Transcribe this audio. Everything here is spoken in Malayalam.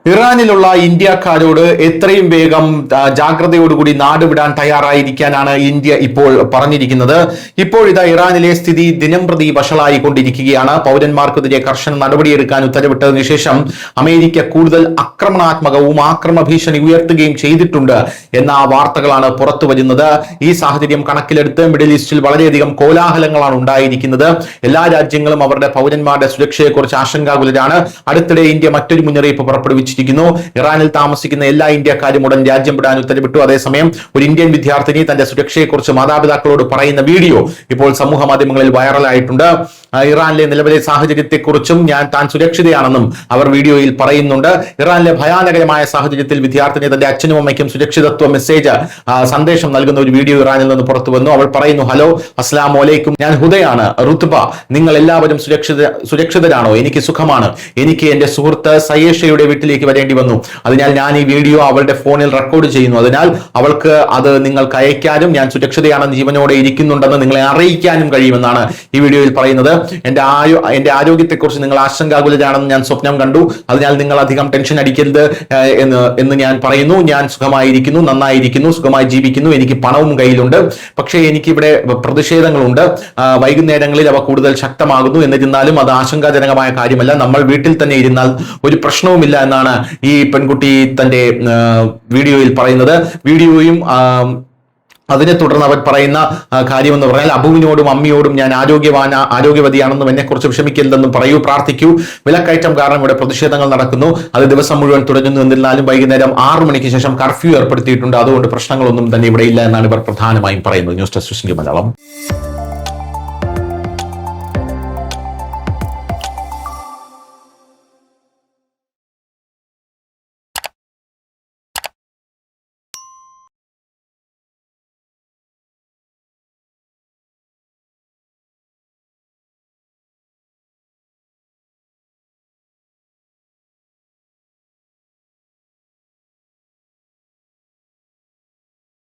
ഇറാനിലുള്ള ഇന്ത്യക്കാരോട് എത്രയും വേഗം ജാഗ്രതയോടുകൂടി നാടുവിടാൻ തയ്യാറായിരിക്കാനാണ് ഇന്ത്യ ഇപ്പോൾ പറഞ്ഞിരിക്കുന്നത്. ഇപ്പോഴിതാ ഇറാനിലെ സ്ഥിതി ദിനംപ്രതി വഷളായിക്കൊണ്ടിരിക്കുകയാണ്. പൗരന്മാർക്കെതിരെ കർശന നടപടിയെടുക്കാൻ ഉത്തരവിട്ടതിനു ശേഷം അമേരിക്ക കൂടുതൽ ആക്രമണാത്മകവും ആക്രമണ ഭീഷണി ഉയർത്തുകയും ചെയ്തിട്ടുണ്ട് എന്ന വാർത്തകളാണ് പുറത്തു വരുന്നത്. ഈ സാഹചര്യം കണക്കിലെടുത്ത് മിഡിൽ ഈസ്റ്റിൽ വളരെയധികം കോലാഹലങ്ങളാണ് ഉണ്ടായിരിക്കുന്നത്. എല്ലാ രാജ്യങ്ങളും അവരുടെ പൗരന്മാരുടെ സുരക്ഷയെക്കുറിച്ച് ആശങ്കാകുലരാണ്. അടുത്തിടെ ഇന്ത്യ മറ്റൊരു മുന്നറിയിപ്പ് പുറപ്പെടുവിച്ചിരിക്കുന്നു. ഇറാനിൽ താമസിക്കുന്ന എല്ലാ ഇന്ത്യക്കാരും ഉടൻ രാജ്യം വിടാൻ ഉത്തരവിട്ടു. അതേസമയം ഒരു ഇന്ത്യൻ വിദ്യാർത്ഥിനി തന്റെ സുരക്ഷയെക്കുറിച്ച് മാതാപിതാക്കളോട് പറയുന്ന വീഡിയോ ഇപ്പോൾ സമൂഹ മാധ്യമങ്ങളിൽ വൈറലായിട്ടുണ്ട്. ഇറാനിലെ നിലവിലെ സാഹചര്യത്തെക്കുറിച്ചും താൻ സുരക്ഷിതയാണെന്നും അവർ വീഡിയോയിൽ പറയുന്നുണ്ട്. ഇറാനിലെ ഭയാനകരമായ സാഹചര്യത്തിൽ വിദ്യാർത്ഥിനി തന്റെ അച്ഛനും അമ്മയ്ക്കും സുരക്ഷിതത്വ മെസ്സേജ് സന്ദേശം നൽകുന്ന ഒരു വീഡിയോ ഇറാനിൽ നിന്ന് പുറത്തു വന്നു. അവൾ പറയുന്നു, ഹലോ, അസ്സലാമു അലൈക്കും, ഞാൻ ഹുദയാണ്, റുത്ബ, നിങ്ങൾ എല്ലാവരും സുരക്ഷിതരാണോ? എനിക്ക് സുഖമാണ്. എനിക്ക് എന്റെ സുഹൃത്ത് സയേഷയുടെ വീട്ടിലേക്ക് വരേണ്ടി വന്നു. അതിനാൽ ഞാൻ ഈ വീഡിയോ അവളുടെ ഫോണിൽ റെക്കോർഡ് ചെയ്യുന്നു. അതിനാൽ അവൾക്ക് അത് നിങ്ങൾക്ക് അയക്കാനും ഞാൻ സുരക്ഷിതയാണെന്ന് ജീവനോടെ ഇരിക്കുന്നുണ്ടെന്ന് നിങ്ങളെ അറിയിക്കാനും കഴിയുമെന്നാണ് ഈ വീഡിയോയിൽ പറയുന്നത്. എന്റെ ആരോഗ്യത്തെക്കുറിച്ച് നിങ്ങൾ ആശങ്കാകുലരാണെന്ന് ഞാൻ സ്വപ്നം കണ്ടു. അതിനാൽ നിങ്ങൾ അധികം ടെൻഷൻ അടിക്കരുത് എന്ന് ഞാൻ പറയുന്നു. ഞാൻ സുഖമായിരിക്കുന്നു, നന്നായിരിക്കുന്നു, സുഖമായി ജീവിക്കുന്നു. എനിക്ക് പണവും കയ്യിലുണ്ട്. പക്ഷേ എനിക്കിവിടെ പ്രതിഷേധങ്ങളുണ്ട്. വൈകുന്നേരങ്ങളിൽ അവ കൂടുതൽ ശക്തമാകുന്നു. എന്നിരുന്നാലും അത് ആശങ്കാജനകമായ കാര്യമല്ല. നമ്മൾ വീട്ടിൽ തന്നെ ഇരുന്നാൽ ഒരു പ്രശ്നവുമില്ല എന്നാണ് ഈ പെൺകുട്ടി തന്റെ വീഡിയോയിൽ പറയുന്നത്. വീഡിയോയും അതിനെ തുടർന്ന് അവർ പറയുന്ന കാര്യമെന്ന് പറഞ്ഞാൽ, അബുവിനോടും അമ്മിയോടും ഞാൻ ആരോഗ്യവതിയാണെന്നും എന്നെക്കുറിച്ച് വിഷമിക്കരുതെന്നും പറയൂ, പ്രാർത്ഥിക്കൂ. വിലക്കയറ്റം കാരണം ഇവിടെ പ്രതിഷേധങ്ങൾ നടക്കുന്നു. അത് ദിവസം മുഴുവൻ തുടരുന്നു. എന്നിരുന്നാലും വൈകുന്നേരം 6 മണിക്ക് ശേഷം കർഫ്യൂ ഏർപ്പെടുത്തിയിട്ടുണ്ട്. അതുകൊണ്ട് പ്രശ്നങ്ങളൊന്നും തന്നെ ഇവിടെ ഇല്ല എന്നാണ് ഇവർ പ്രധാനമായും പറയുന്നത്. News desk Malayalam.